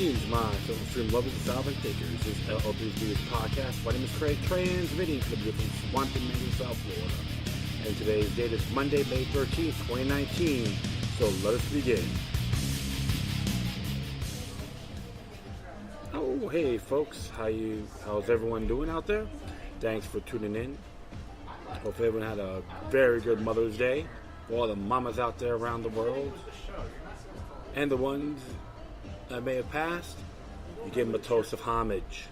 Greetings, my film lovers and salvage takers. This is LLB's podcast. My name is Craig, transmitting from the beautiful Swanton, Maine, South Florida. And today's date is Monday, May 13th, 2019. So let us begin. Oh, hey folks, how's everyone doing out there? Thanks for tuning in. Hopefully everyone had a very good Mother's Day. For all the mamas out there around the world. And the ones that may have passed, you give them a toast of homage.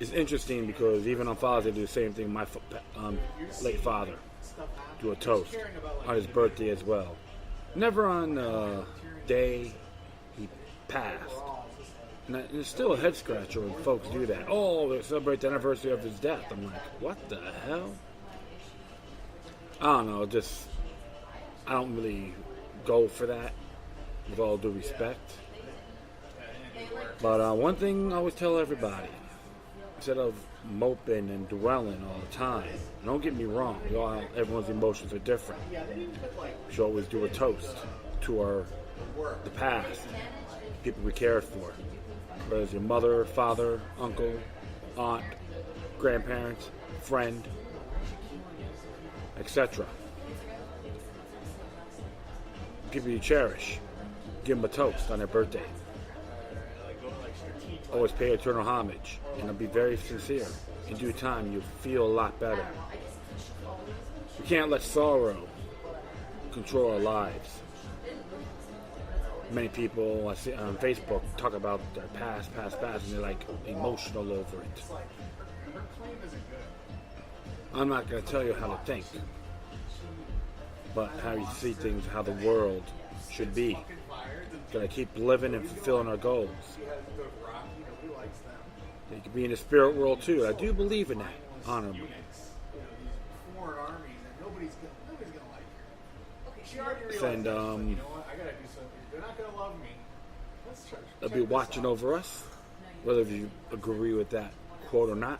It's interesting because even on Father's Day, they do the same thing. My late father do a toast on his birthday as well. Never on the day he passed. And it's still a head scratcher when folks do that. Oh, they celebrate the anniversary of his death. I'm like, what the hell? I don't know. I don't really go for that, with all due respect. But one thing I always tell everybody, instead of moping and dwelling all the time, don't get me wrong, everyone's emotions are different. We should always do a toast to the past, people we cared for, whether it's your mother, father, uncle, aunt, grandparents, friend, etc. People you cherish, give them a toast on their birthday. Always pay eternal homage, and be very sincere. In due time, you'll feel a lot better. We can't let sorrow control our lives. Many people I see on Facebook talk about their past, and they're like emotional over it. I'm not going to tell you how to think, but how you see things, how the world should be. Gotta keep living and fulfilling our goals. You can be in the spirit world too. I do believe in that, honorably. And they'll be watching over us, whether you agree with that quote or not.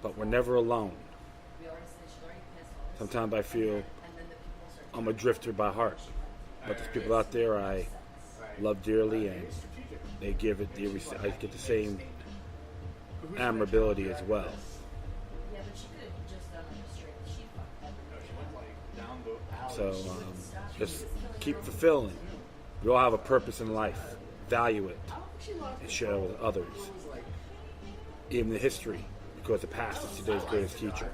But we're never alone. Sometimes I feel I'm a drifter by heart. But there's people out there I love dearly, and they give it I get the same admirability as well. So just keep fulfilling. We all have a purpose in life. Value it and share it with others. Even the history, because the past is today's greatest teacher.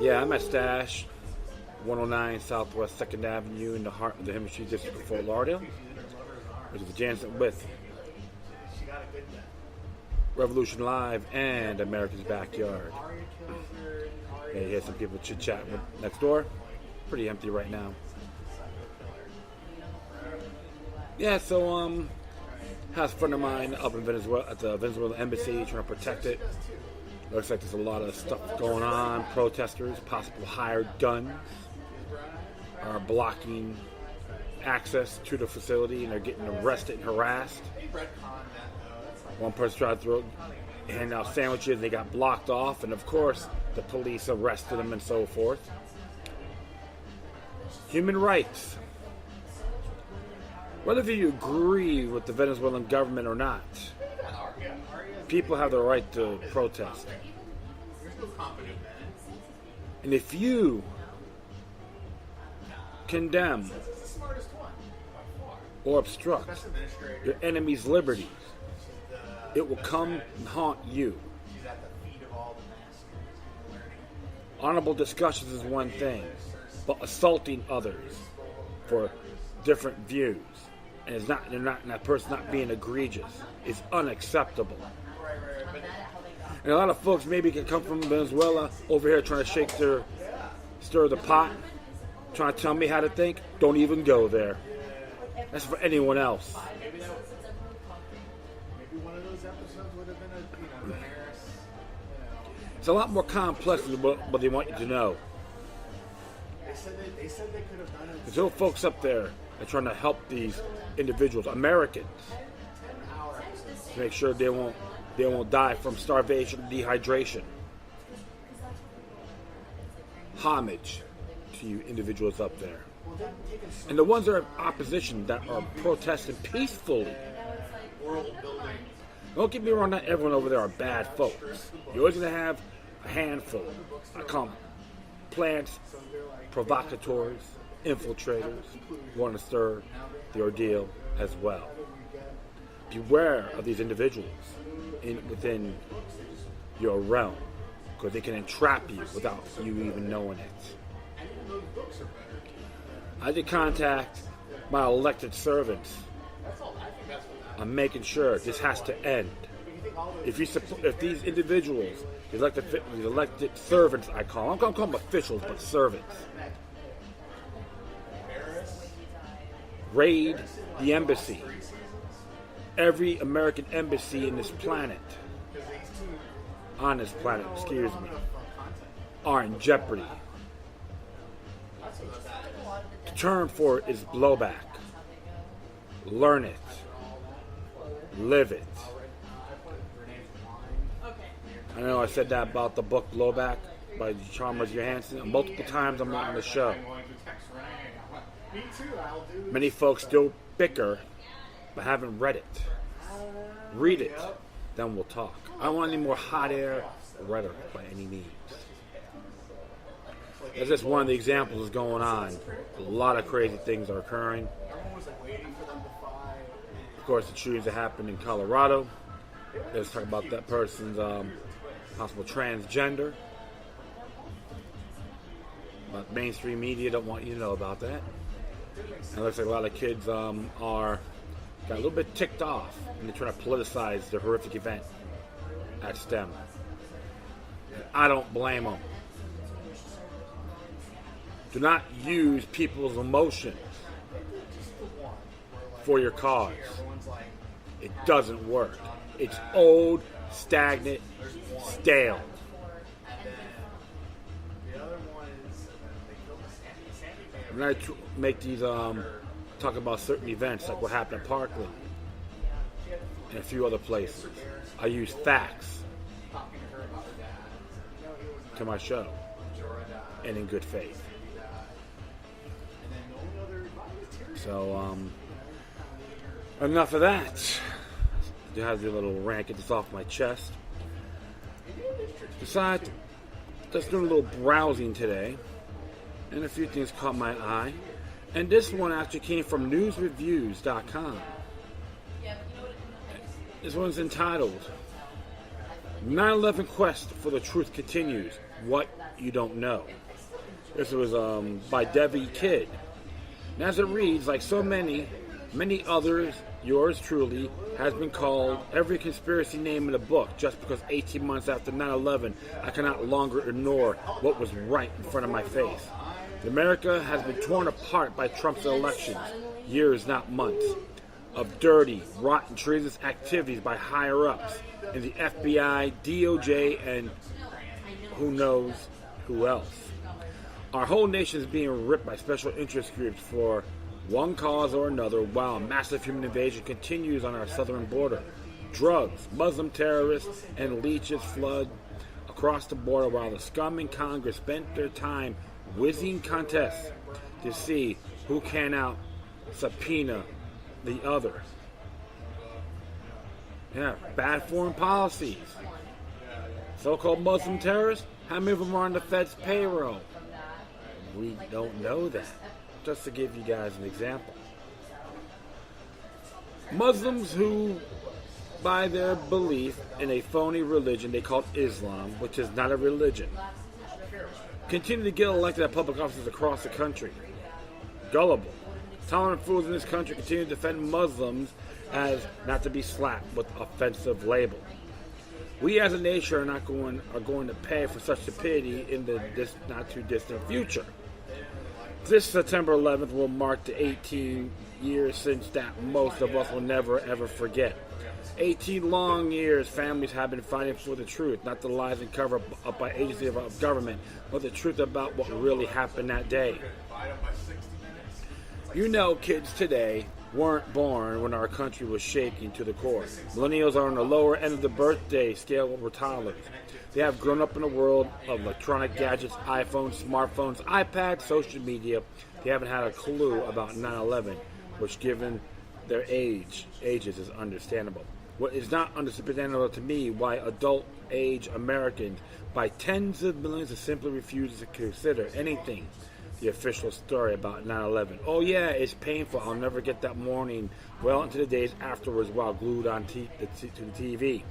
Yeah, I'm at Stash, 109 Southwest 2nd Avenue in the heart of the Hemisphere District of Fort Lauderdale, which is adjacent with Revolution Live and America's Backyard. Hey, here's some people chit-chatting next door. Pretty empty right now. Yeah, so has a friend of mine up in Venezuela at the Venezuelan embassy trying to protect it. Looks like there's a lot of stuff going on. Protesters, possible hired guns, are blocking access to the facility, and they're getting arrested and harassed. One person tried to hand out sandwiches, and they got blocked off, and of course, the police arrested them and so forth. Human rights. Whether you agree with the Venezuelan government or not, people have the right to protest. And if you condemn or obstruct your enemy's liberties, it will come and haunt you. Honorable discussions is one thing, but assaulting others for different views and that person not being egregious is unacceptable. And a lot of folks maybe can come from Venezuela over here trying to stir the pot, trying to tell me how to think. Don't even go there. That's for anyone else. Maybe one of those episodes would have been It's a lot more complex than what they want you to know. They said they could have done it. There's little folks up there that are trying to help these individuals, Americans, to make sure they won't die from starvation and dehydration. Homage to you individuals up there. And the ones that are in opposition that are protesting peacefully. Don't get me wrong, not everyone over there are bad folks. You're always going to have a handful. I call them plants, provocateurs, infiltrators, who want to stir the ordeal as well. Beware of these individuals within your realm, because they can entrap you without you even knowing it. I did contact my elected servants. I'm making sure this has to end. If these individuals, these elected servants, I'm going to call them officials, but servants, raid the embassy, every American embassy on this planet, are in jeopardy. The term for it is blowback. Learn it. Live it. I know I said that about the book Blowback by Chalmers Johansson multiple times on the show. Many folks still bicker but haven't read it. Read it, then we'll talk. I don't want any more hot air rhetoric by any means. That's just one of the examples going on. A lot of crazy things are occurring. Of course, the shootings that happened in Colorado. Let's talk about that person's possible transgender. But mainstream media don't want you to know about that. And it looks like a lot of kids got a little bit ticked off, and they're trying to politicize the horrific event at STEM. And I don't blame them. Do not use people's emotions for your cause. It doesn't work. It's old, stagnant, stale. When I make these talk about certain events like what happened at Parkland and a few other places, I use facts to my show and in good faith. So enough of that. I have the little rant, get this off my chest. Besides, just doing a little browsing today, and a few things caught my eye. And this one actually came from newsreviews.com. This one's entitled 9/11 Quest for the Truth Continues, What You Don't Know. This was by Debbie Kidd. And as it reads, like so many others, yours truly has been called every conspiracy name in the book just because 18 months after 9/11, I cannot longer ignore what was right in front of my face. America has been torn apart by Trump's elections, years, not months, of dirty, rotten, treasonous activities by higher-ups in the FBI, DOJ, and who knows who else. Our whole nation is being ripped by special interest groups for one cause or another, while a massive human invasion continues on our southern border. Drugs, Muslim terrorists, and leeches flood across the border while the scum in Congress spent their time whizzing contests to see who can out subpoena the other. Yeah, bad foreign policies. So-called Muslim terrorists, how many of them are on the Fed's payroll? We don't know that. Just to give you guys an example. Muslims who, by their belief in a phony religion they call Islam, which is not a religion, continue to get elected at public offices across the country. Gullible, tolerant fools in this country continue to defend Muslims as not to be slapped with offensive label. We as a nation are going to pay for such stupidity in this not too distant future. This September 11th will mark the 18 years since that most of us will never ever forget. 18 long years families have been fighting for the truth, not the lies and cover up by agencies of government, but the truth about what really happened that day. You know, kids today weren't born when our country was shaking to the core. Millennials are on the lower end of the birthday scale over toddlers. They have grown up in a world of electronic gadgets, iPhones, smartphones, iPads, social media, they haven't had a clue about 9/11, which, given their ages, is understandable. What is not understandable to me, why adult-age Americans by tens of millions simply refuse to consider anything the official story about 9/11. Oh yeah, it's painful. I'll never get that morning well into the days afterwards while glued on to the TV.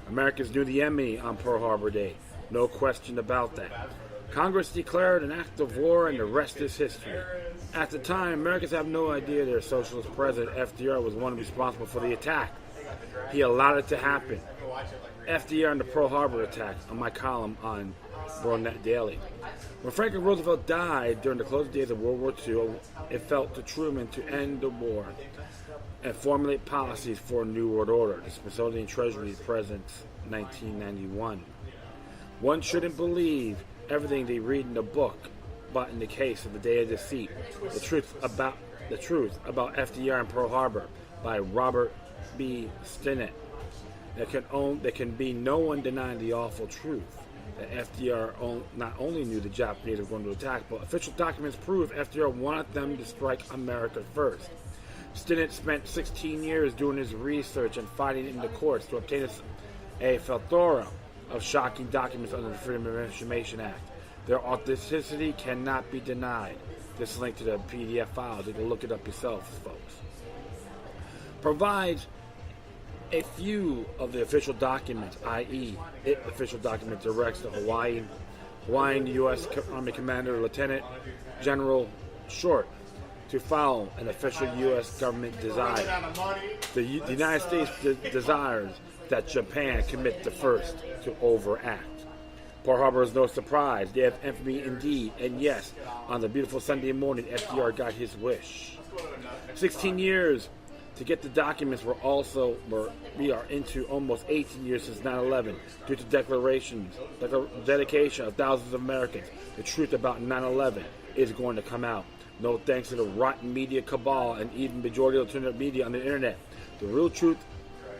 Americans knew the enemy on Pearl Harbor Day. No question about that. Congress declared an act of war and the rest is history. At the time, Americans have no idea their socialist president, FDR, was one responsible for the attack. He allowed it to happen. FDR and the Pearl Harbor attack on my column on WorldNet Daily. When Franklin Roosevelt died during the closing days of World War II, it fell to Truman to end the war and formulate policies for a new world order. The Smithsonian Treasury President's 1991. One shouldn't believe everything they read in the book, but in the case of the Day of Deceit, the truth about FDR and Pearl Harbor by Robert B. Stinnett. There can be no one denying the awful truth that FDR not only knew the Japanese were going to attack, but official documents prove FDR wanted them to strike America first. Stinnett spent 16 years doing his research and fighting in the courts to obtain a plethora of shocking documents under the Freedom of Information Act. Their authenticity cannot be denied. This link to the PDF files, you can look it up yourself, folks. Provides a few of the official documents, i.e., official document directs the Hawaiian U.S. Army Commander Lieutenant General Short to follow an official U.S. government desire. The United States desires that Japan commit the first to overact. Pearl Harbor is no surprise. They have infamy indeed, and yes, on the beautiful Sunday morning, FDR got his wish. 16 years to get the documents we are into almost 18 years since 9/11 due to dedication of thousands of Americans. The truth about 9/11 is going to come out. No thanks to the rotten media cabal and even majority alternative media on the internet. The real truth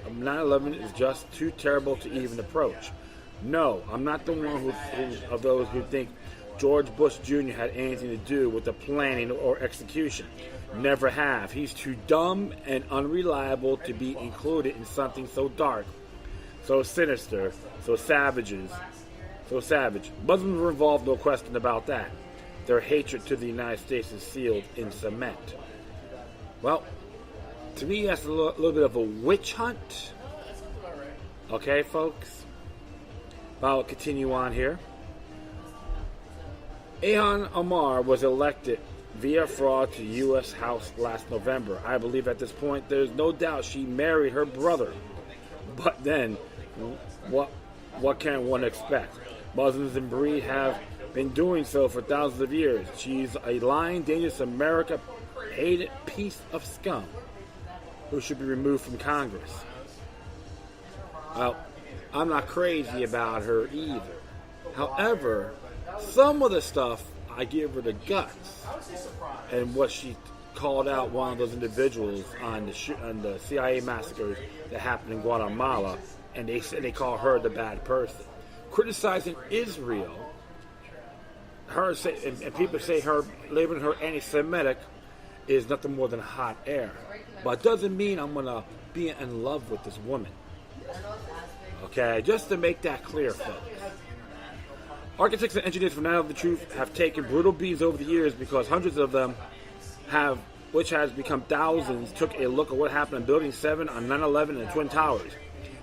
of 9/11 is just too terrible to even approach. No, I'm not the one of those who think George Bush Jr. had anything to do with the planning or execution. Never have. He's too dumb and unreliable to be included in something so dark, so sinister, so savage. Muslims were involved, no question about that. Their hatred to the United States is sealed in cement. Well, to me, that's a little bit of a witch hunt. Okay, folks? I'll continue on here. Ilhan Omar was elected via fraud to U.S. House last November. I believe at this point there's no doubt she married her brother. But then, what can one expect? Muslims and breed have been doing so for thousands of years. She's a lying, dangerous, America-hated piece of scum who should be removed from Congress. Well, I'm not crazy about her either. However, some of the stuff, I give her the guts. And what she called out one of those individuals on the CIA massacres that happened in Guatemala, and they call her the bad person. Criticizing Israel, and people say her labeling her anti-Semitic is nothing more than hot air. But it doesn't mean I'm gonna be in love with this woman. Okay, just to make that clear, folks. Architects and engineers from 9/11 Truth have taken brutal beatings over the years because hundreds of them which has become thousands, took a look at what happened in Building 7 on 9/11 and Twin Towers.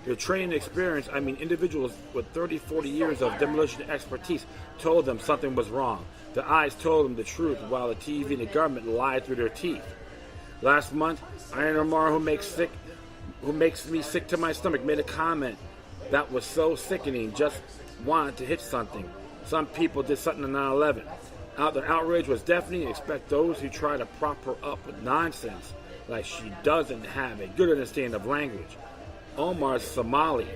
Their training experience, individuals with 30, 40 years of demolition expertise told them something was wrong. Their eyes told them the truth while the TV and the government lied through their teeth. Last month, Ilhan Omar, who makes me sick to my stomach, made a comment that was so sickening, just wanted to hit something. Some people did something on 9/11. The outrage was deafening. Expect those who try to prop her up with nonsense like she doesn't have a good understanding of language. Omar's Somali,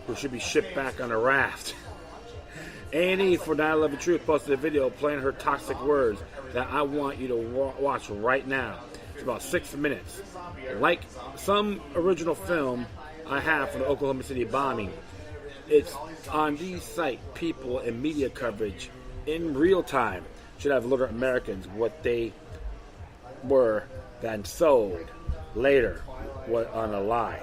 who should be shipped back on a raft. A&E for 9/11 Truth posted a video playing her toxic words that I want you to watch right now. It's about 6 minutes. Like some original film I have for the Oklahoma City bombing, it's on these site people and media coverage in real time. should have alerted Americans what they were then sold later on a lie.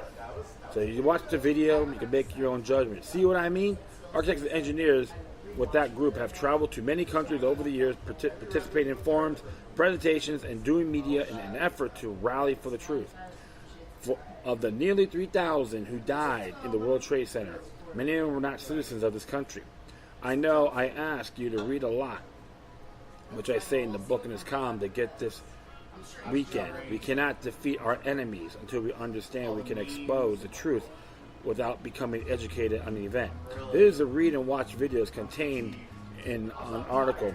So you watch the video, you can make your own judgment. See what I mean? Architects and engineers with that group have traveled to many countries over the years, participating in forums, presentations, and doing media in an effort to rally for the truth. Of the nearly 3,000 who died in the World Trade Center, many of them were not citizens of this country. I know I ask you to read a lot, which I say in the book in this column to get this weekend. We cannot defeat our enemies until we understand we can expose the truth without becoming educated on the event. This is a read and watch videos contained in an article,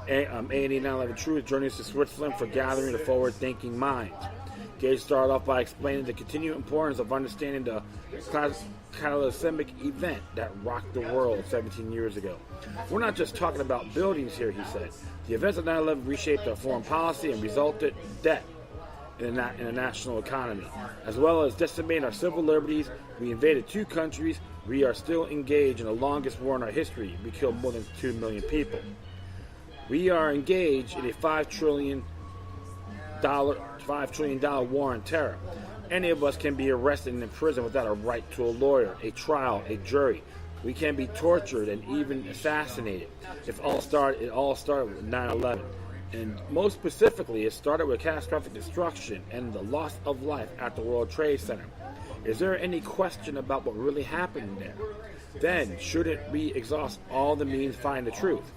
A&E 9/11 Truth, Journeys to Switzerland for Gathering the Forward-Thinking Minds. Gage started off by explaining the continued importance of understanding the cataclysmic event that rocked the world 17 years ago. We're not just talking about buildings here, he said. The events of 9/11 reshaped our foreign policy and resulted in debt in the national economy. As well as decimating our civil liberties, we invaded 2 countries. We are still engaged in the longest war in our history. We killed more than 2 million people. We are engaged in a $5 trillion war on terror. Any of us can be arrested and in prison without a right to a lawyer, a trial, a jury. We can be tortured and even assassinated. It all started with 9/11. And most specifically, it started with catastrophic destruction and the loss of life at the World Trade Center. Is there any question about what really happened there? Then, shouldn't we exhaust all the means to find the truth?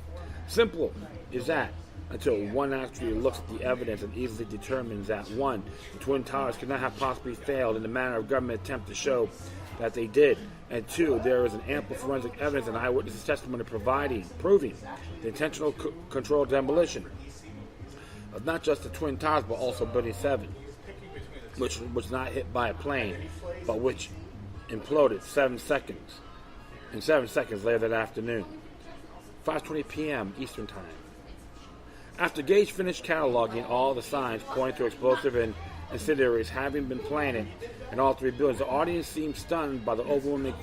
Simple is that, until one actually looks at the evidence and easily determines that 1, the Twin Towers could not have possibly failed in the manner of government attempt to show that they did, and 2, there is an ample forensic evidence and eyewitness testimony proving the intentional controlled demolition of not just the Twin Towers but also Building 7, which was not hit by a plane, but which imploded 7 seconds later that afternoon, 5:20 p.m. Eastern Time. After Gage finished cataloging all the signs pointing to explosive and incendiaries having been planted in all 3 buildings, the audience seemed stunned by the overwhelming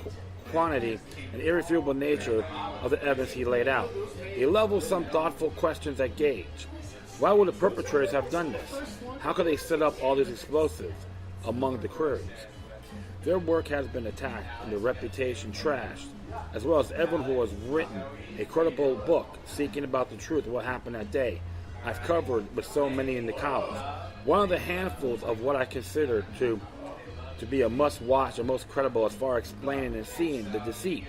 quantity and irrefutable nature of the evidence he laid out. He leveled some thoughtful questions at Gage. Why would the perpetrators have done this? How could they set up all these explosives among the crews? Their work has been attacked and their reputation trashed, as well as everyone who has written a credible book seeking about the truth of what happened that day. I've covered with so many in the columns. One of the handfuls of what I consider to be a must-watch and most credible as far as explaining and seeing the deceit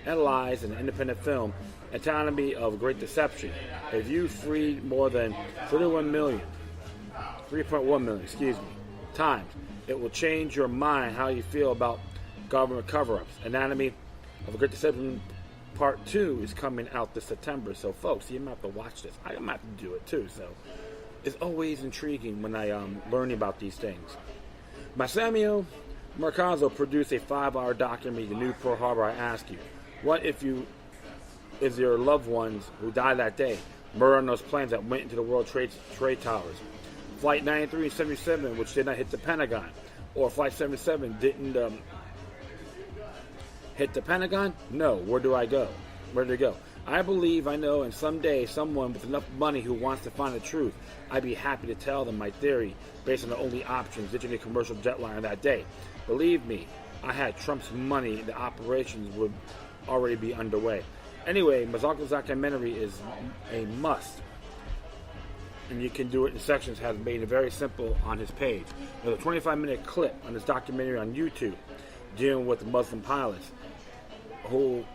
and lies in an independent film, Anatomy of Great Deception. If you freed more than 3.1 million, times, it will change your mind how you feel about government cover-ups. Anatomy of a Great Deception Part 2 is coming out this September. So, folks, you might have to watch this. I might have to do it, too. So, it's always intriguing when I learn about these things. Massimio Mercazzo produced a 5-hour documentary, The New Pearl Harbor. I ask you, what if your loved ones who died that day murdered on those planes that went into the World Trade Towers? Flight 93 and 77, which did not hit the Pentagon. Or Flight 77 didn't hit the Pentagon? No. Where do I go? Where did it go? I believe I know, and someday someone with enough money who wants to find the truth, I'd be happy to tell them my theory based on the only options ditching a commercial jetliner that day. Believe me, I had Trump's money, the operations would already be underway. Anyway, Mazzocco's documentary is a must, and you can do it in sections. Has made it very simple on his page. There's a 25-minute clip on his documentary on YouTube dealing with the Muslim pilots who,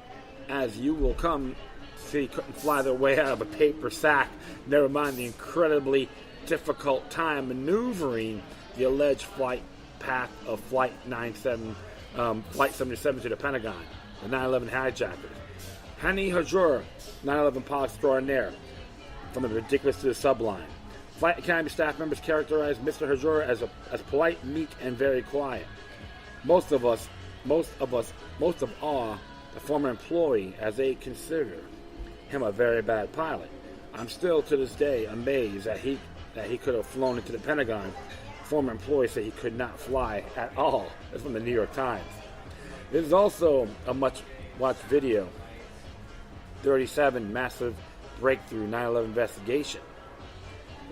as you will come see, couldn't fly their way out of a paper sack, never mind the incredibly difficult time maneuvering the alleged flight path of Flight 77 to the Pentagon, the 9/11 hijackers. Hani Hajur, 9/11 pilot extraordinaire, from the ridiculous to the sublime. Flight Academy staff members characterized Mr. Hajur as polite, meek, and very quiet. Most of all, the former employee, as they consider him a very bad pilot. I'm still to this day amazed that he could have flown into the Pentagon. Former employee said he could not fly at all. That's from the New York Times. This is also a much-watched video. 37 massive breakthrough 9/11 investigation.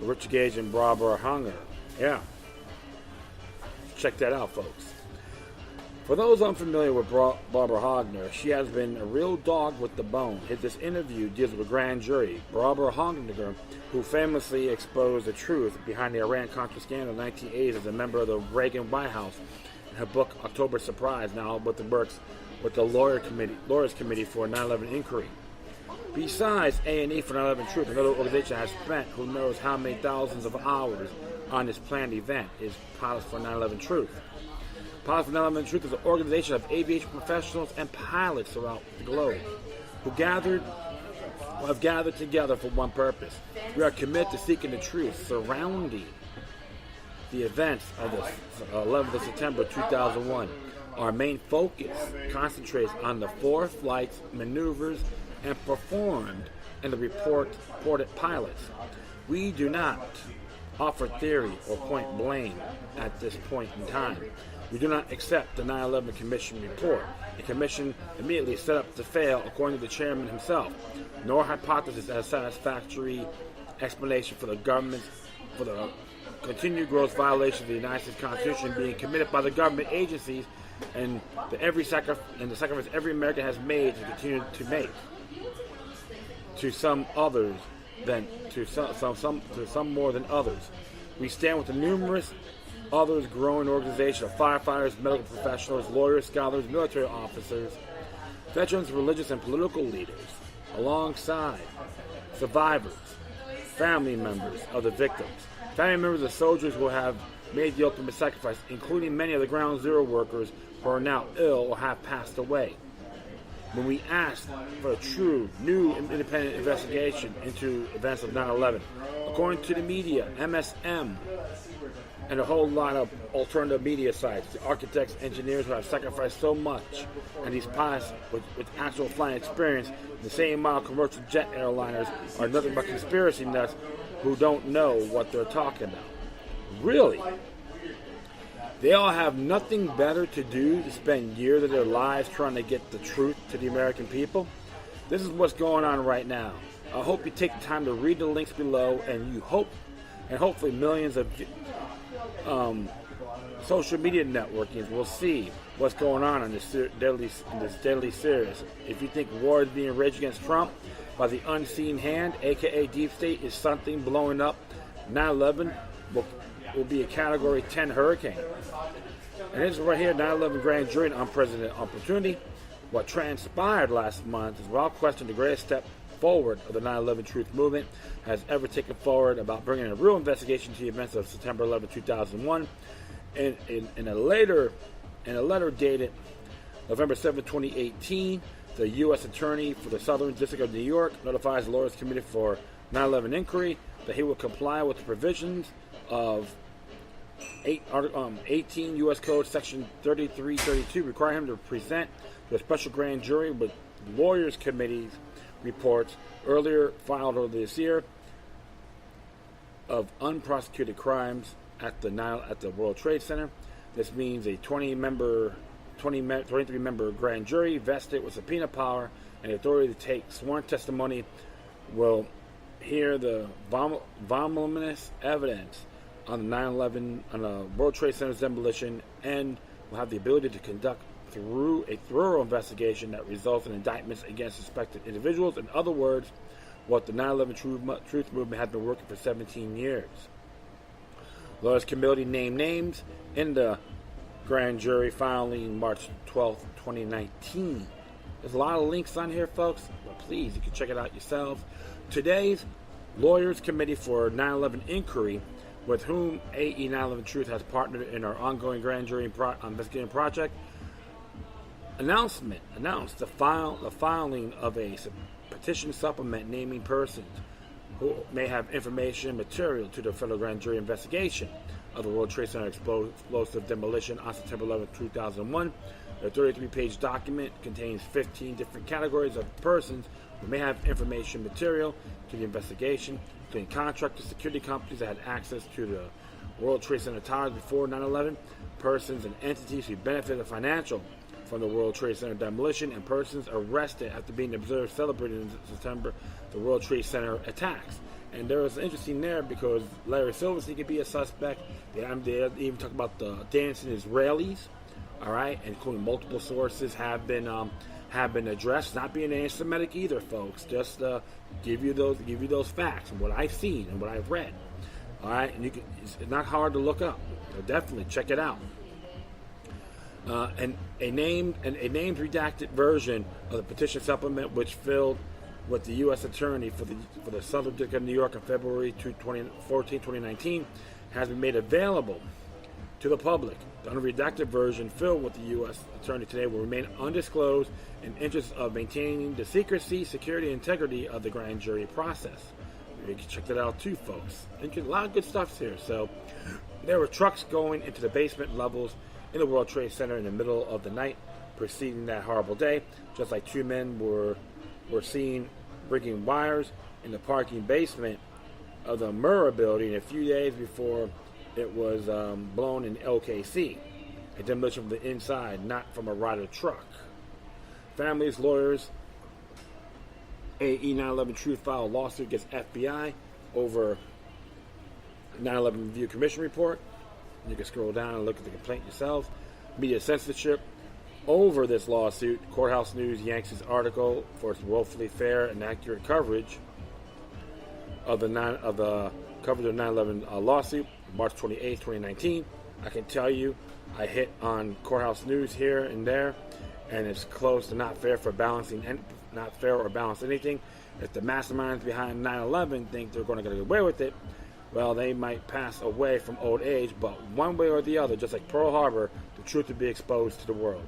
Richard Gage and Barbara Hunger. Yeah. Check that out, folks. For those unfamiliar with Barbara Hogner, she has been a real dog with the bone. This interview deals with a grand jury, Barbara Hogner, who famously exposed the truth behind the Iran-Contra scandal in the 1980s as a member of the Reagan White House. In her book, October Surprise, now with the works with the Lawyers Committee for 9/11 Inquiry. Besides A&E for 9/11 Truth, another organization has spent who knows how many thousands of hours on this planned event is Pilots for 9/11 Truth. Pilots for 9/11 Truth is an organization of aviation professionals and pilots throughout the globe who have gathered together for one purpose. We are committed to seeking the truth surrounding the events of the 11th of September 2001. Our main focus concentrates on the 4 flights, maneuvers, and performed in the reported pilots. We do not offer theory or point blame at this point in time. We do not accept the 9/11 Commission report. The Commission immediately set up to fail, according to the chairman himself, nor hypothesis as satisfactory explanation for the continued gross violation of the United States Constitution being committed by the government agencies and the sacrifice every American has made to continue to make. To some others than to some more than others. We stand with the numerous others growing organization of firefighters, medical professionals, lawyers, scholars, military officers, veterans, religious and political leaders, alongside survivors, family members of the victims, family members of soldiers who have made the ultimate sacrifice, including many of the Ground Zero workers who are now ill or have passed away. When we asked for a true, new, independent investigation into events of 9/11, according to the media, MSM, and a whole lot of alternative media sites, the architects, engineers who have sacrificed so much, and these pilots with actual flying experience, the same model commercial jet airliners are nothing but conspiracy nuts who don't know what they're talking about. Really? They all have nothing better to do to spend years of their lives trying to get the truth to the American people? This is what's going on right now. I hope you take the time to read the links below, and hopefully millions of social media networkings will see what's going on in this deadly series. If you think war is being waged against Trump by the unseen hand, aka Deep State, is something blowing up, 9/11 will be a Category 10 hurricane. And this is right here, 9/11 Grand Jury and Unprecedented Opportunity. What transpired last month is without question the greatest step forward of the 9/11 Truth Movement has ever taken forward about bringing a real investigation to the events of September 11, 2001. In a letter dated November 7, 2018, the U.S. Attorney for the Southern District of New York notifies the Lawyers Committee for 9/11 Inquiry that he will comply with the provisions of 18 U.S. Code Section 3332, require him to present to a special grand jury with Lawyers Committee's reports earlier filed earlier this year of unprosecuted crimes at the World Trade Center. This means a 23-member grand jury vested with subpoena power and the authority to take sworn testimony will hear the voluminous evidence on the 9/11 on the World Trade Center's demolition, and will have the ability to conduct through a thorough investigation that results in indictments against suspected individuals. In other words, what the 9/11 Truth Movement has been working for 17 years. Lawyers Committee named names in the grand jury filing March 12, 2019. There's a lot of links on here, folks, but please, you can check it out yourselves. Today's Lawyers Committee for 9/11 Inquiry, with whom AE 9/11 Truth has partnered in our ongoing grand jury investigating project, announced the filing of a petition supplement naming persons who may have information material to the federal grand jury investigation of the World Trade Center explosive demolition on September 11, 2001. The 33-page document contains 15 different categories of persons who may have information material to the investigation, including contractors, security companies that had access to the World Trade Center towers before 9/11, persons and entities who benefited from the World Trade Center demolition and persons arrested after being observed celebrating in September the World Trade Center attacks. And there was interesting there because Larry Silverstein could be a suspect. They even talk about the dancing Israelis, all right, including multiple sources have been addressed. Not being anti-Semitic either, folks. Just give you those facts and what I've seen and what I've read. All right, and it's not hard to look up. So definitely check it out. And a named redacted version of the petition supplement, which filled with the U.S. Attorney for the Southern District of New York on February 14, 2019, has been made available to the public. The unredacted version filled with the U.S. Attorney today will remain undisclosed in interest of maintaining the secrecy, security, and integrity of the grand jury process. You can check that out too, folks. A lot of good stuff here. So there were trucks going into the basement levels in the World Trade Center in the middle of the night preceding that horrible day, just like two men were seen rigging wires in the parking basement of the Murrah building a few days before it was blown in LKC. A demolition from the inside, not from a Ryder truck. Families, lawyers, a E911 Truth filed a lawsuit against FBI over 9/11 Review Commission report. You can scroll down and look at the complaint yourselves. Media censorship over this lawsuit. Courthouse News yanks his article for its woefully fair and accurate coverage of the 9/11 lawsuit, March 28, 2019. I can tell you, I hit on Courthouse News here and there, and it's close to not fair or balance anything. If the masterminds behind 9/11 think they're going to get away with it, well, they might pass away from old age, but one way or the other, just like Pearl Harbor, the truth will be exposed to the world.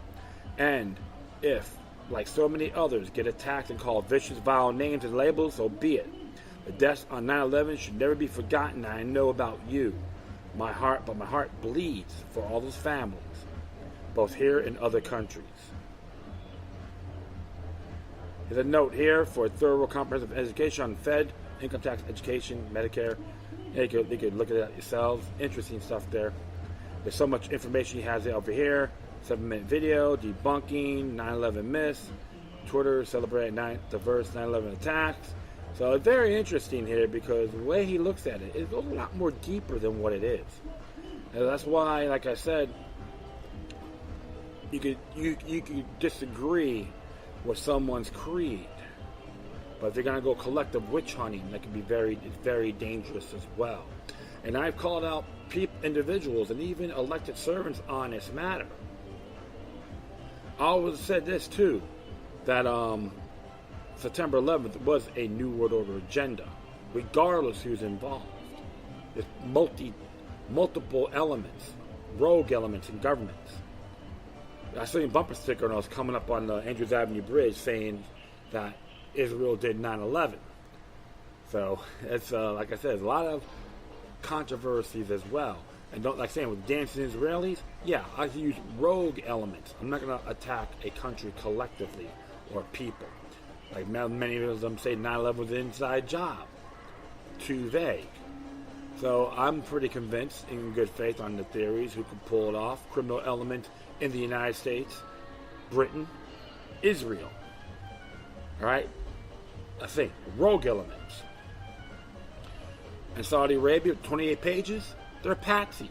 And if, like so many others, get attacked and called vicious, vile names and labels, so be it. The deaths on 9/11 should never be forgotten. I know about you. My heart bleeds for all those families, both here and other countries. There's a note here for a thorough comprehensive education on Fed, income tax, education, Medicare. You could look at that yourselves. Interesting stuff there. There's so much information he has over here. 7-minute video, debunking, 9/11 myths, Twitter celebrating diverse 9/11 attacks. So it's very interesting here because the way he looks at it goes a lot more deeper than what it is. And that's why, like I said, you could disagree with someone's creed, but if they're going to go collective witch hunting, that can be very dangerous as well. And I've called out individuals and even elected servants on this matter. I always said this too, that September 11th was a New World Order agenda, regardless who's involved. There's multiple elements, rogue elements in governments. I saw a bumper sticker when I was coming up on the Andrews Avenue Bridge saying that Israel did 9/11. So it's like I said, there's a lot of controversies as well. And don't like saying with dancing Israelis, yeah, I can use rogue elements. I'm not going to attack a country collectively or people. Like many of them say 9/11 was an inside job. Too vague. So I'm pretty convinced in good faith on the theories who can pull it off. Criminal element in the United States, Britain, Israel. All right? I think rogue elements. And Saudi Arabia, 28 pages, they're patsies.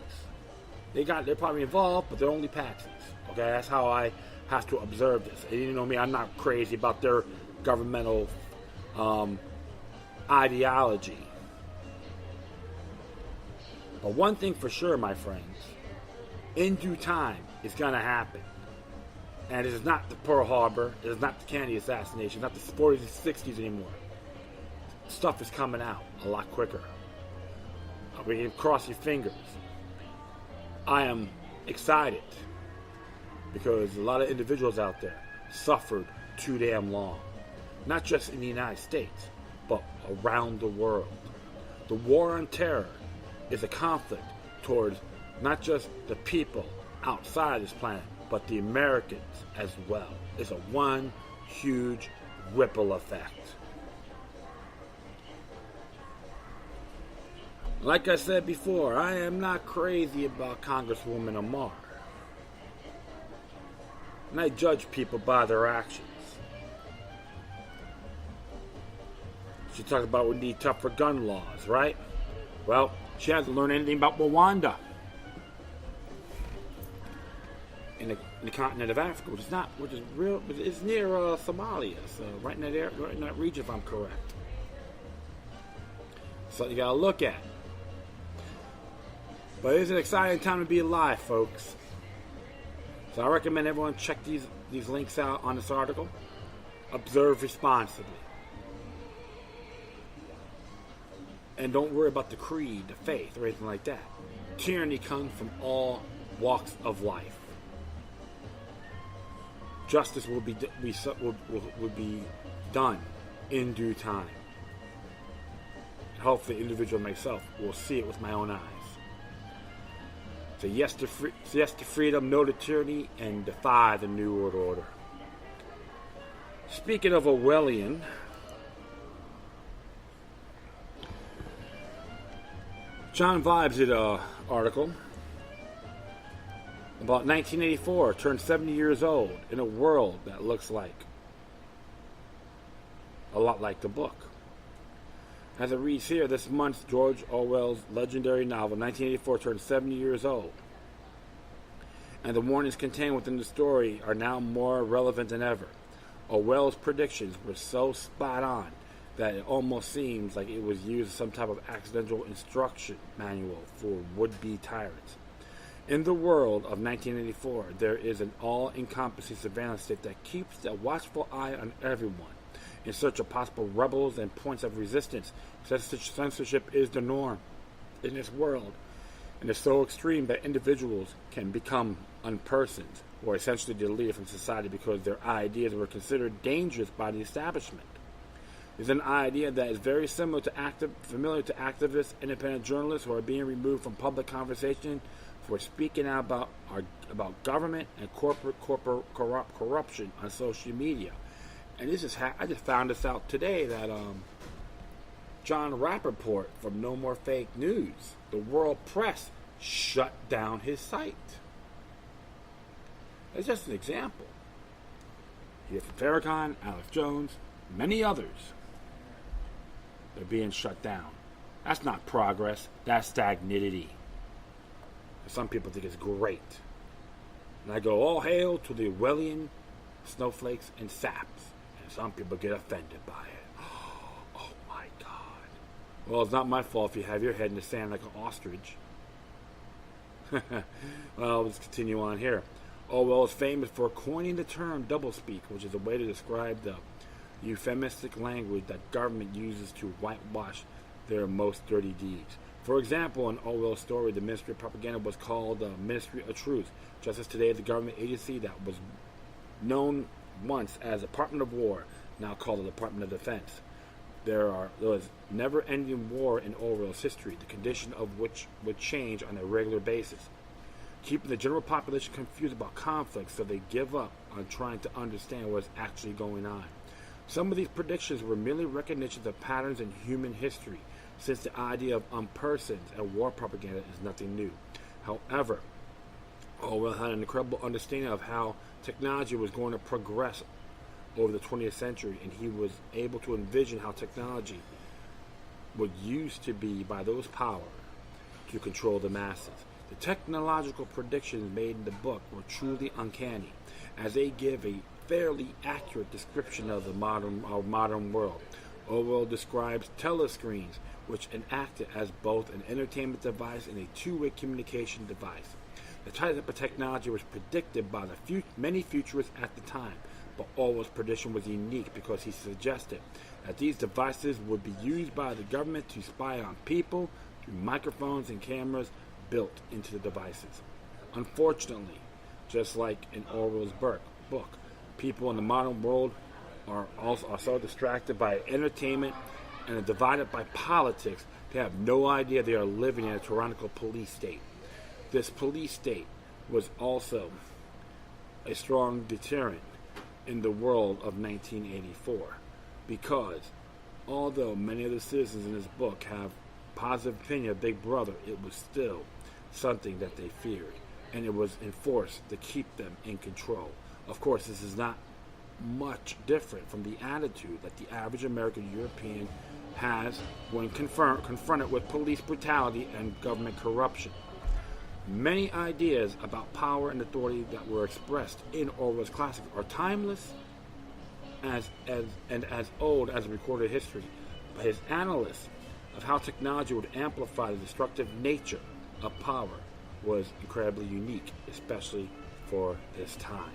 They're probably involved, but they're only patsies. Okay, that's how I have to observe this. And you know me, I'm not crazy about their governmental ideology. But one thing for sure, my friends, in due time, it's going to happen. And it is not the Pearl Harbor, it is not the Kennedy assassination, not the 40s and 60s anymore. Stuff is coming out a lot quicker. We can cross your fingers. I am excited because a lot of individuals out there suffered too damn long. Not just in the United States, but around the world. The war on terror is a conflict towards not just the people outside this planet, but the Americans as well. It's a one huge ripple effect. Like I said before, I am not crazy about Congresswoman Amar. and I judge people by their actions. She talked about we need tougher gun laws, right? Well, she hasn't learned anything about Rwanda in the continent of Africa, which is near Somalia, so right in that region, if I'm correct. So you gotta look at. But it's an exciting time to be alive, folks. So I recommend everyone check these links out on this article. Observe responsibly. And don't worry about the creed, the faith, or anything like that. Tyranny comes from all walks of life. Justice will be done in due time. And hopefully, the individual myself will see it with my own eyes. So yes to freedom, no to tyranny, and defy the New World Order. Speaking of Orwellian, John Vibes did an article about 1984, turned 70 years old in a world that looks like a lot like the book. As it reads here, this month, George Orwell's legendary novel, 1984, turned 70 years old. And the warnings contained within the story are now more relevant than ever. Orwell's predictions were so spot on that it almost seems like it was used as some type of accidental instruction manual for would-be tyrants. In the world of 1984, there is an all-encompassing surveillance state that keeps a watchful eye on everyone in search of possible rebels and points of resistance. Censorship is the norm in this world, and is so extreme that individuals can become unpersons or essentially deleted from society because their ideas were considered dangerous by the establishment. It's an idea that is very familiar to activists, independent journalists who are being removed from public conversation for speaking out about government and corporate corruption on social media. And I just found this out today that John Rappaport from No More Fake News, the World Press, shut down his site. That's just an example. Here from Farrakhan, Alex Jones, many others. They're being shut down. That's not progress. That's stagnity. Some people think it's great. And I go, all hail to the Orwellian snowflakes and saps. And some people get offended by it. Oh my God. Well, it's not my fault if you have your head in the sand like an ostrich. Well, let's continue on here. Orwell is famous for coining the term doublespeak, which is a way to describe the euphemistic language that government uses to whitewash their most dirty deeds. For example, in Orwell's story, the Ministry of Propaganda was called the Ministry of Truth, just as today the government agency that was known once as the Department of War, now called the Department of Defense. There was never-ending war in Orwell's history, the condition of which would change on a regular basis, keeping the general population confused about conflicts so they give up on trying to understand what's actually going on. Some of these predictions were merely recognitions of patterns in human history, since the idea of unpersons and war propaganda is nothing new. However, Orwell had an incredible understanding of how technology was going to progress over the 20th century, and he was able to envision how technology would used to be by those power to control the masses. The technological predictions made in the book were truly uncanny, as they give a fairly accurate description of the modern world. Orwell describes telescreens, which enacted as both an entertainment device and a two-way communication device. The type of technology was predicted by many futurists at the time, but Orwell's prediction was unique because he suggested that these devices would be used by the government to spy on people through microphones and cameras built into the devices. Unfortunately, just like in Orwell's book, people in the modern world are so distracted by entertainment and are divided by politics, they have no idea they are living in a tyrannical police state. This police state was also a strong deterrent in the world of 1984, because although many of the citizens in this book have positive opinion of Big Brother, it was still something that they feared, and it was enforced to keep them in control. Of course, this is not much different from the attitude that the average American European has when confronted with police brutality and government corruption. Many ideas about power and authority that were expressed in Orwell's classics are timeless and as old as recorded history, but his analysis of how technology would amplify the destructive nature of power was incredibly unique, especially for this time.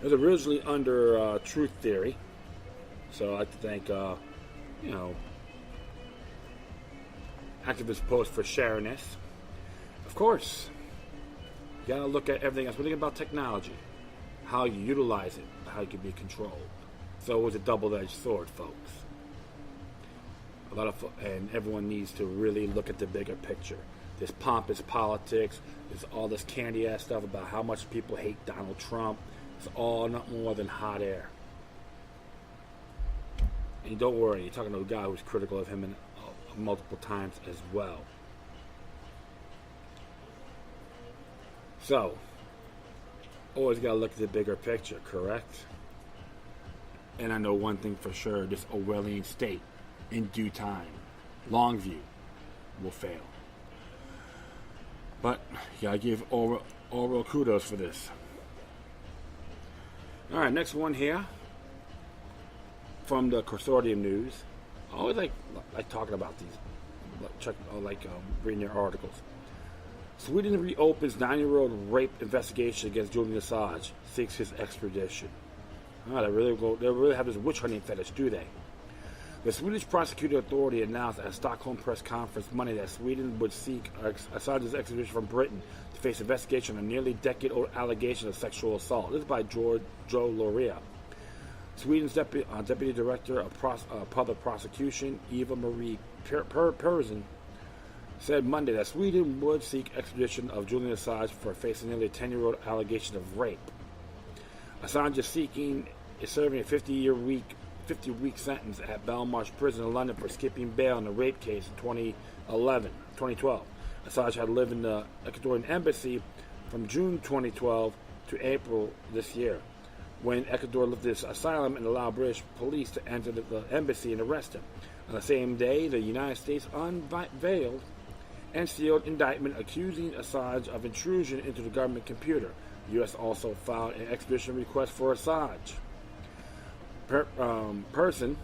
It was originally under truth theory, so I'd like to thank, Activist Post for sharing this. Of course, you gotta look at everything else. We're thinking about technology, how you utilize it, how it can be controlled. So it was a double-edged sword, folks. And everyone needs to really look at the bigger picture. This pompous politics, there's all this candy-ass stuff about how much people hate Donald Trump. It's all not more than hot air. And don't worry, you're talking to a guy who's critical of him multiple times as well. So, always got to look at the bigger picture, correct? And I know one thing for sure, this Orwellian state, in due time, long view, will fail. But you got to give Orwell kudos for this. Alright, next one here, from the Consortium News. I always like talking about these, reading their articles. Sweden reopens 9-year-old rape investigation against Julian Assange, seeks his extradition. Oh, they really have this witch hunting fetish, do they? The Swedish prosecuting authority announced at a Stockholm press conference Monday that Sweden would seek Assange's extradition from Britain to face investigation on a nearly decade-old allegation of sexual assault. This is by Joe Loria. Sweden's Deputy Director of Public Prosecution, Eva Marie Persson, said Monday that Sweden would seek extradition of Julian Assange for facing nearly a 10-year-old allegation of rape. Assange is serving a 50-week sentence at Belmarsh Prison in London for skipping bail in a rape case in 2012. Assange had lived in the Ecuadorian embassy from June 2012 to April this year, when Ecuador lifted his asylum and allowed British police to enter the embassy and arrest him. On the same day, the United States unveiled and sealed indictment accusing Assange of intrusion into the government computer. The U.S. also filed an extradition request for Assange. Persson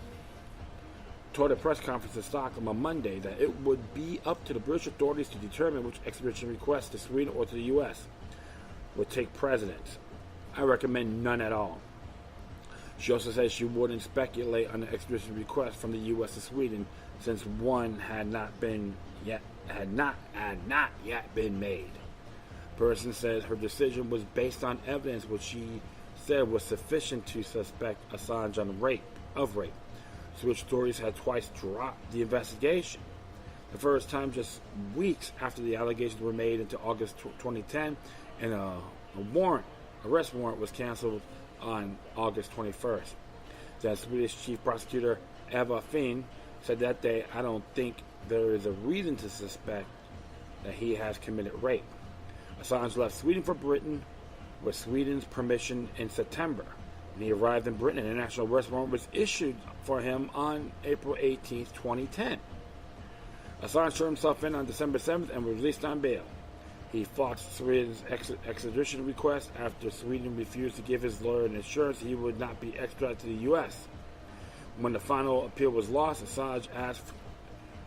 told a press conference in Stockholm on Monday that it would be up to the British authorities to determine which extradition requests to Sweden or to the U.S. would take precedence. I recommend none at all. She also said she wouldn't speculate on the extradition request from the U.S. to Sweden, since one had not yet been made. Persson says her decision was based on evidence which she said was sufficient to suspect Assange of rape. Swedish authorities had twice dropped the investigation. The first time just weeks after the allegations were made into August 2010, and a arrest warrant was canceled on August 21st. The Swedish Chief Prosecutor Eva Finn said that day, "I don't think there is a reason to suspect that he has committed rape." Assange left Sweden for Britain with Sweden's permission in September. When he arrived in Britain, an international arrest warrant was issued for him on April 18, 2010. Assange turned himself in on December 7th and was released on bail. He fought Sweden's extradition request after Sweden refused to give his lawyer an assurance he would not be extradited to the U.S. When the final appeal was lost, Assange asked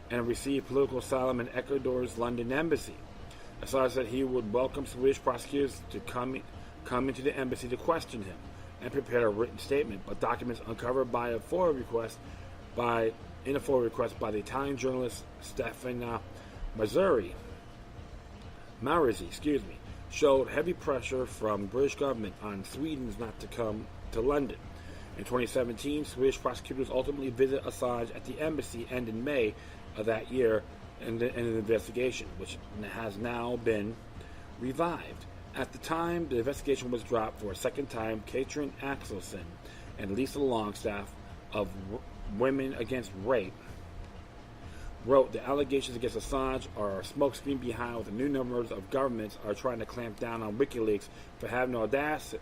and received political asylum in Ecuador's London embassy. Assange said he would welcome Swedish prosecutors to come into the embassy to question him and prepare a written statement, but documents uncovered by a FOIA request by the Italian journalist Stefano Marizzi, showed heavy pressure from the British government on Sweden not to come to London. In 2017, Swedish prosecutors ultimately visited Assange at the embassy, and in May of that year, in an investigation, which has now been revived. At the time the investigation was dropped for a second time, Katrin Axelson and Lisa Longstaff of Women Against Rape wrote, the allegations against Assange are a smokescreen behind what the new numbers of governments are trying to clamp down on WikiLeaks for having audaciously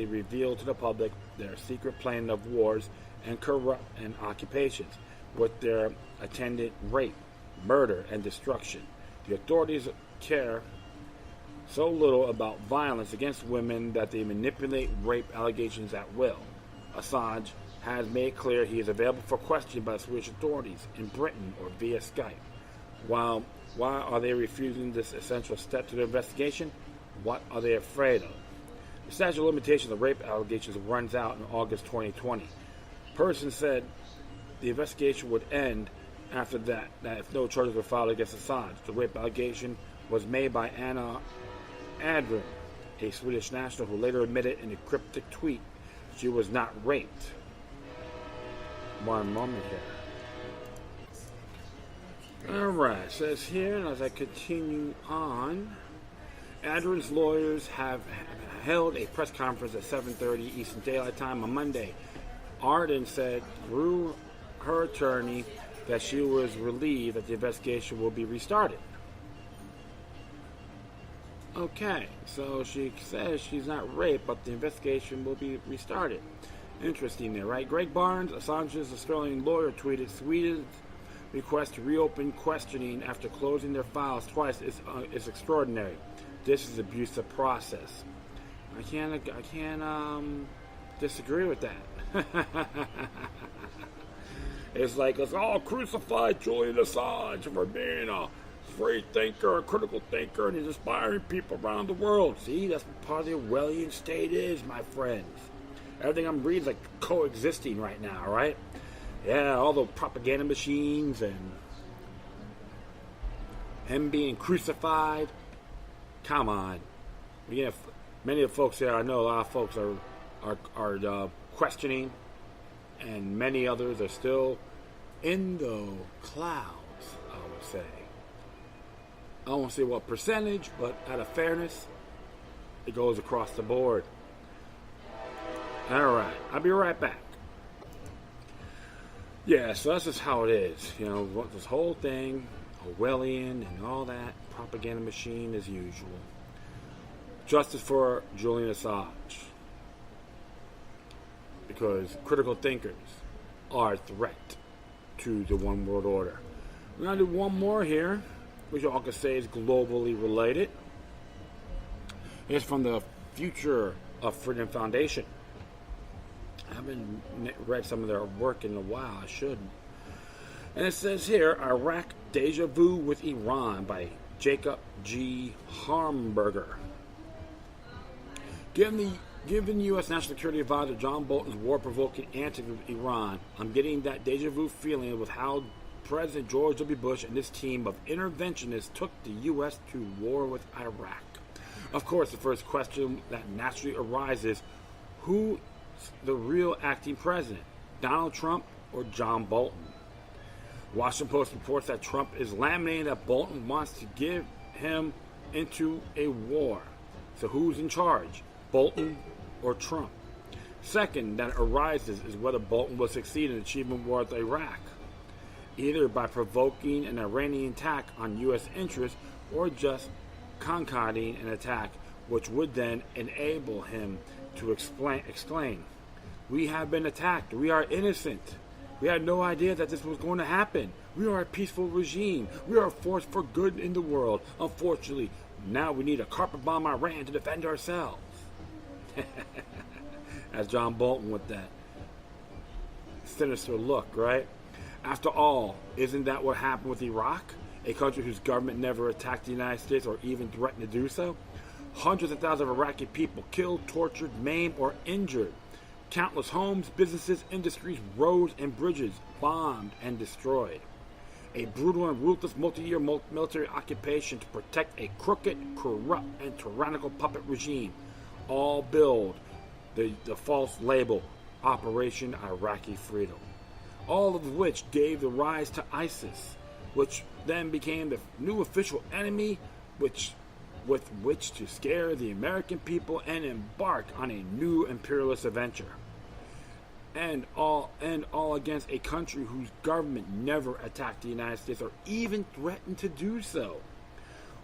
revealed to the public their secret plan of wars and corrupt and occupations, with their attendant rape, murder, and destruction. The authorities care so little about violence against women that they manipulate rape allegations at will. Assange has made clear he is available for questioning by the Swedish authorities in Britain or via Skype. Why are they refusing this essential step to the investigation? What are they afraid of? The statute of limitations of rape allegations runs out in August 2020. Person said the investigation would end after that if no charges were filed against Assange. The rape allegation was made by Anna Adren, a Swedish national who later admitted in a cryptic tweet she was not raped. One moment here. Alright, says here, and as I continue on, Adren's lawyers have held a press conference at 7:30 Eastern Daylight Time on Monday. Arden said through her attorney that she was relieved that the investigation will be restarted. Okay, so she says she's not raped, but the investigation will be restarted. Interesting there, right? Greg Barnes, Assange's Australian lawyer, tweeted, Sweden's request to reopen questioning after closing their files twice is extraordinary. This is abuse of process. I can't disagree with that. It's like, let's all crucify Julian Assange for being a free thinker, a critical thinker, and he's inspiring people around the world. See, that's what part of the Orwellian state is, my friends. Everything I'm reading is like coexisting right now, right? Yeah, all the propaganda machines and him being crucified. Come on. Yeah, many of the folks here, I know a lot of folks are questioning, and many others are still in the clouds, I would say. I won't say what percentage, but out of fairness, it goes across the board. Alright, I'll be right back. Yeah, so that's just how it is. You know, this whole thing, Orwellian and all that, propaganda machine as usual. Justice for Julian Assange. Because critical thinkers are a threat to the one world order. We're going to do one more here, which y'all can say is globally related. It's from the Future of Freedom Foundation. I haven't read some of their work in a while. I should. And it says here, Iraq Déjà Vu with Iran by Jacob G. Harmberger. Given U.S. National Security Advisor John Bolton's war-provoking antics with Iran, I'm getting that déjà vu feeling with how President George W. Bush and this team of interventionists took the U.S. to war with Iraq. Of course, the first question that naturally arises, who the real acting president, Donald Trump or John Bolton? Washington Post reports that Trump is laminating that Bolton wants to give him into a war. So who's in charge, Bolton or Trump? Second that arises is whether Bolton will succeed in achieving war with Iraq, either by provoking an Iranian attack on U.S. interests or just concocting an attack which would then enable him to exclaim, we have been attacked. We are innocent. We had no idea that this was going to happen. We are a peaceful regime. We are a force for good in the world. Unfortunately, now we need a carpet bomb Iran to defend ourselves. As John Bolton with that sinister look, right? After all, isn't that what happened with Iraq? A country whose government never attacked the United States or even threatened to do so? Hundreds of thousands of Iraqi people killed, tortured, maimed, or injured. Countless homes, businesses, industries, roads, and bridges bombed and destroyed. A brutal and ruthless multi-year military occupation to protect a crooked, corrupt, and tyrannical puppet regime. All build the false label, Operation Iraqi Freedom. All of which gave the rise to ISIS, which then became the new official enemy with which to scare the American people and embark on a new imperialist adventure. and all against a country whose government never attacked the United States or even threatened to do so.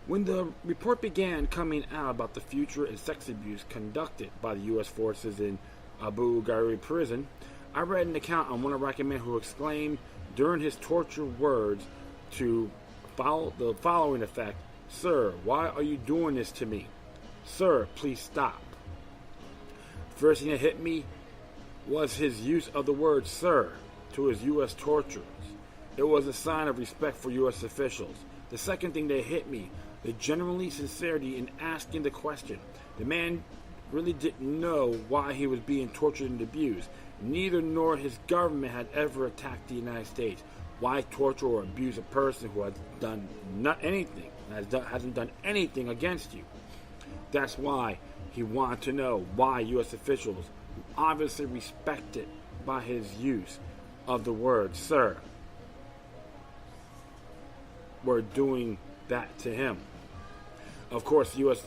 When the report began coming out about the future and sex abuse conducted by the U.S. forces in Abu Ghraib prison, I read an account on one Iraqi man who exclaimed during his torture words to follow the following effect: "Sir, why are you doing this to me? Sir, please stop." First thing that hit me was his use of the word "sir" to his U.S. torturers. It was a sign of respect for U.S. officials. The second thing that hit me, the genuinely sincerity in asking the question. The man really didn't know why he was being tortured and abused. Neither nor his government had ever attacked the United States. Why torture or abuse a person who has done hasn't done anything against you? That's why he wanted to know why U.S. officials, obviously respected by his use of the word "sir," were doing that to him. Of course, U.S.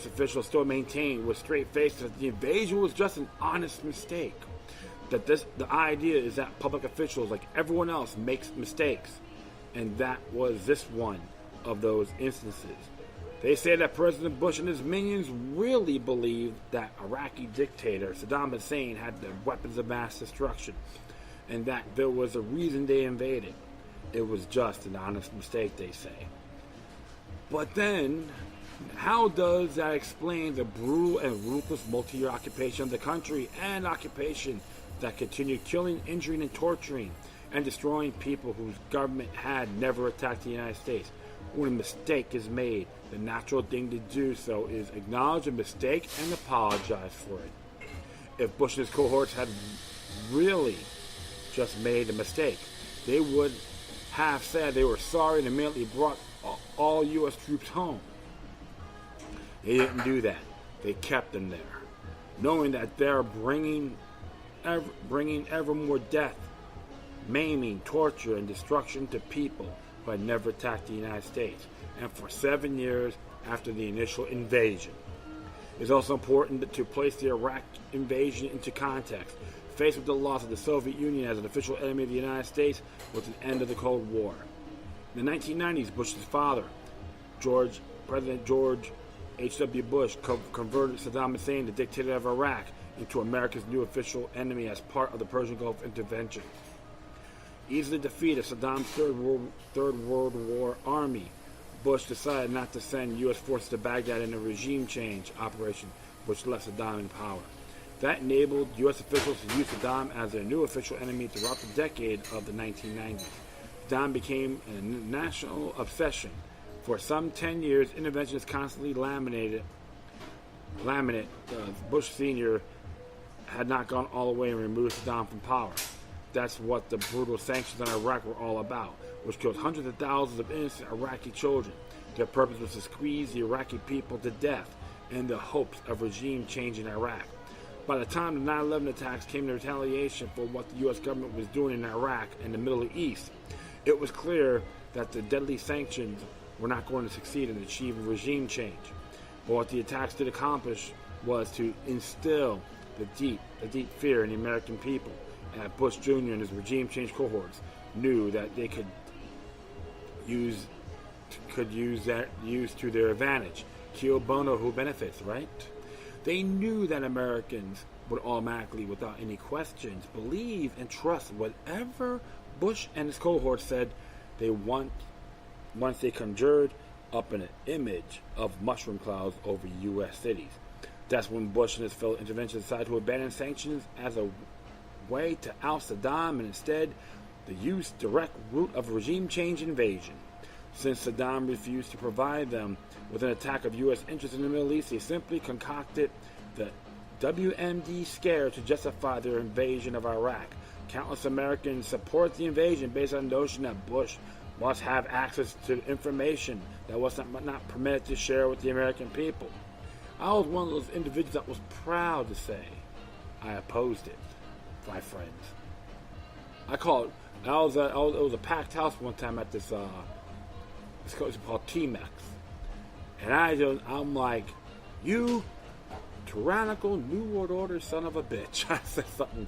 officials still maintained with straight faces that the invasion was just an honest mistake. The idea is that public officials, like everyone else, makes mistakes, and that was this one of those instances. They say that President Bush and his minions really believed that Iraqi dictator Saddam Hussein had the weapons of mass destruction, and that there was a reason they invaded. It was just an honest mistake, they say. But then, how does that explain the brutal and ruthless multi-year occupation of the country, and occupation that continued killing, injuring, and torturing, and destroying people whose government had never attacked the United States? When a mistake is made, the natural thing to do so is acknowledge a mistake and apologize for it. If Bush and his cohorts had really just made a mistake, they would have said they were sorry and immediately brought all U.S. troops home. They didn't do that. They kept them there, knowing that they're bringing ever more death, maiming, torture, and destruction to people who had never attacked the United States, and for 7 years after the initial invasion. It's also important to place the Iraq invasion into context. Faced with the loss of the Soviet Union as an official enemy of the United States was the end of the Cold War. In the 1990s, Bush's father, President George H.W. Bush, converted Saddam Hussein, the dictator of Iraq, into America's new official enemy as part of the Persian Gulf intervention. Easily defeated Saddam's Third World War army, Bush decided not to send U.S. forces to Baghdad in a regime change operation which left Saddam in power. That enabled U.S. officials to use Saddam as their new official enemy throughout the decade of the 1990s. Saddam became a national obsession. For some 10 years, intervention is constantly laminate. Bush Sr. had not gone all the way and removed Saddam from power. That's what the brutal sanctions on Iraq were all about, which killed hundreds of thousands of innocent Iraqi children. Their purpose was to squeeze the Iraqi people to death in the hopes of regime change in Iraq. By the time the 9/11 attacks came to retaliation for what the U.S. government was doing in Iraq and the Middle East, it was clear that the deadly sanctions were not going to succeed in achieving regime change. But what the attacks did accomplish was to instill the deep fear in the American people. And Bush Jr. and his regime change cohorts knew that they could use to their advantage. Quo bono, who benefits, right? They knew that Americans would automatically, without any questions, believe and trust whatever Bush and his cohorts said they want once they conjured up an image of mushroom clouds over U.S. cities. That's when Bush and his fellow interventionists decided to abandon sanctions as a way to oust Saddam and instead the use direct route of regime change invasion. Since Saddam refused to provide them with an attack of U.S. interests in the Middle East, they simply concocted the WMD scare to justify their invasion of Iraq. Countless Americans support the invasion based on the notion that Bush must have access to information that was not permitted to share with the American people. I was one of those individuals that was proud to say I opposed it, my friends. It was a packed house one time at this it's called TeknoAxe, and I'm like, you tyrannical New World Order son of a bitch. I said something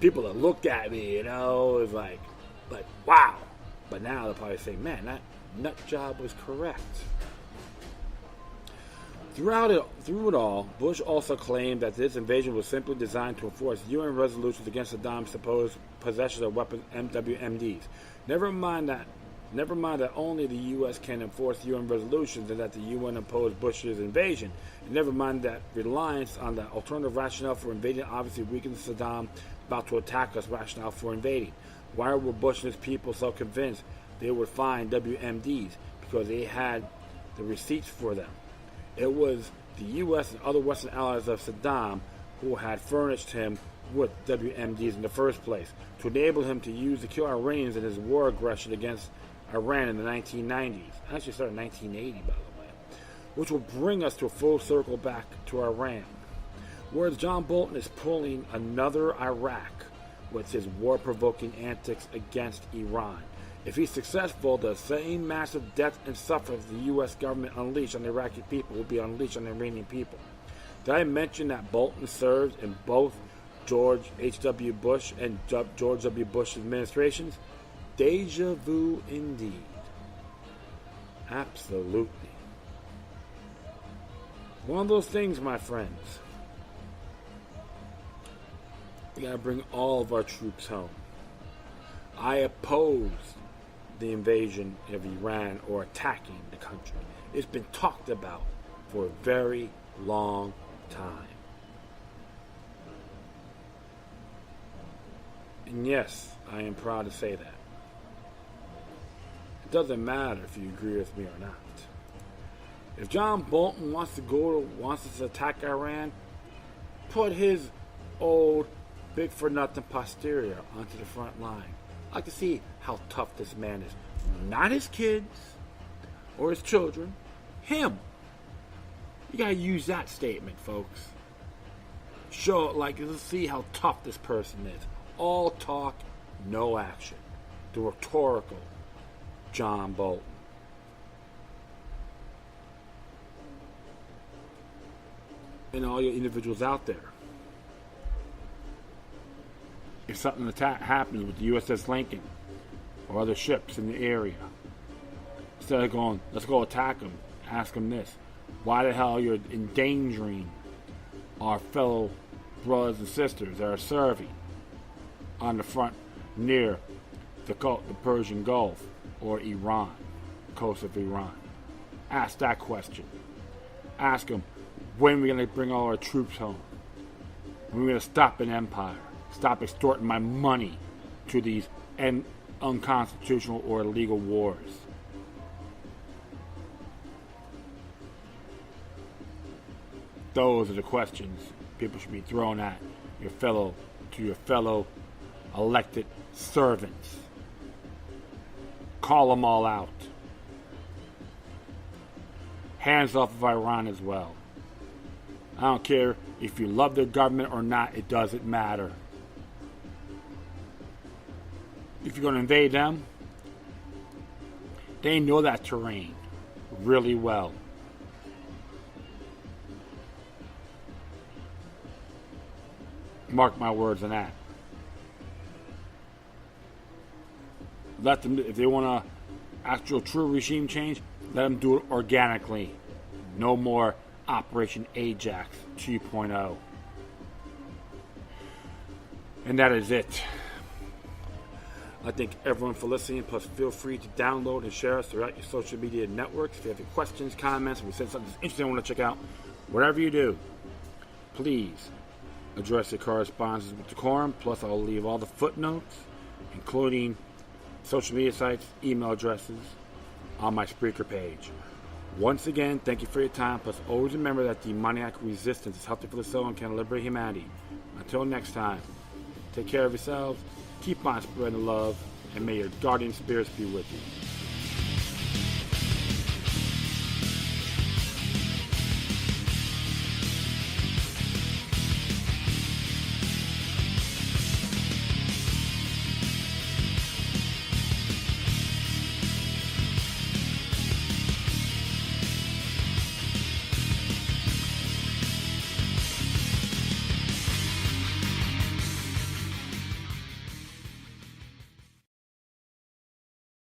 people that looked at me, was like, wow. But now they'll probably say, man, that nut job was correct. Through it all, Bush also claimed that this invasion was simply designed to enforce UN resolutions against Saddam's supposed possession of weapons, WMDs. Never mind that only the U.S. can enforce UN resolutions and that the UN opposed Bush's invasion. And never mind that reliance on the alternative rationale for invading obviously weakens Saddam about to attack us rationale for invading. Why were Bush and his people so convinced they would find WMDs? Because they had the receipts for them. It was the U.S. and other Western allies of Saddam who had furnished him with WMDs in the first place to enable him to use to kill Iranians in his war aggression against Iran in the 1990s. Actually started in 1980, by the way. Which will bring us to a full circle back to Iran. Whereas John Bolton is pulling another Iraq with his war-provoking antics against Iran. If he's successful, the same massive death and suffering the U.S. government unleashed on the Iraqi people will be unleashed on the Iranian people. Did I mention that Bolton served in both George H.W. Bush and George W. Bush administrations? Déjà vu indeed. Absolutely. One of those things, my friends. We gotta bring all of our troops home. I oppose the invasion of Iran or attacking the country. It's been talked about for a very long time. And yes, I am proud to say that. It doesn't matter if you agree with me or not. If John Bolton wants to attack Iran, put his old big for nothing posterior onto the front line. I like to see how tough this man is. Not his kids or his children. Him. You gotta use that statement, folks. Let's see how tough this person is. All talk, no action. The rhetorical John Bolton. And all your individuals out there. If something happens with the USS Lincoln or other ships in the area, instead of going, let's go attack them, ask them this. Why the hell you're endangering our fellow brothers and sisters that are serving on the front near the Persian Gulf or Iran, coast of Iran? Ask that question. Ask them, when are we going to bring all our troops home? When are we going to stop an empire? Stop extorting my money to these unconstitutional or illegal wars. Those are the questions people should be throwing at your fellow elected servants. Call them all out. Hands off of Iran as well. I don't care if you love their government or not, it doesn't matter. If you're going to invade them, they know that terrain really well. Mark my words on that. Let them, if they want actual true regime change, let them do it organically. No more Operation Ajax 2.0. And that is it. I thank everyone for listening. Plus, feel free to download and share us throughout your social media networks. If you have any questions, comments, or we said something interesting I want to check out, whatever you do, please address your correspondences with decorum. Plus, I'll leave all the footnotes, including social media sites, email addresses, on my Spreaker page. Once again, thank you for your time. Plus, always remember that demoniac resistance is healthy for the soul and can liberate humanity. Until next time, take care of yourselves. Keep on spreading love, and may your guardian spirits be with you.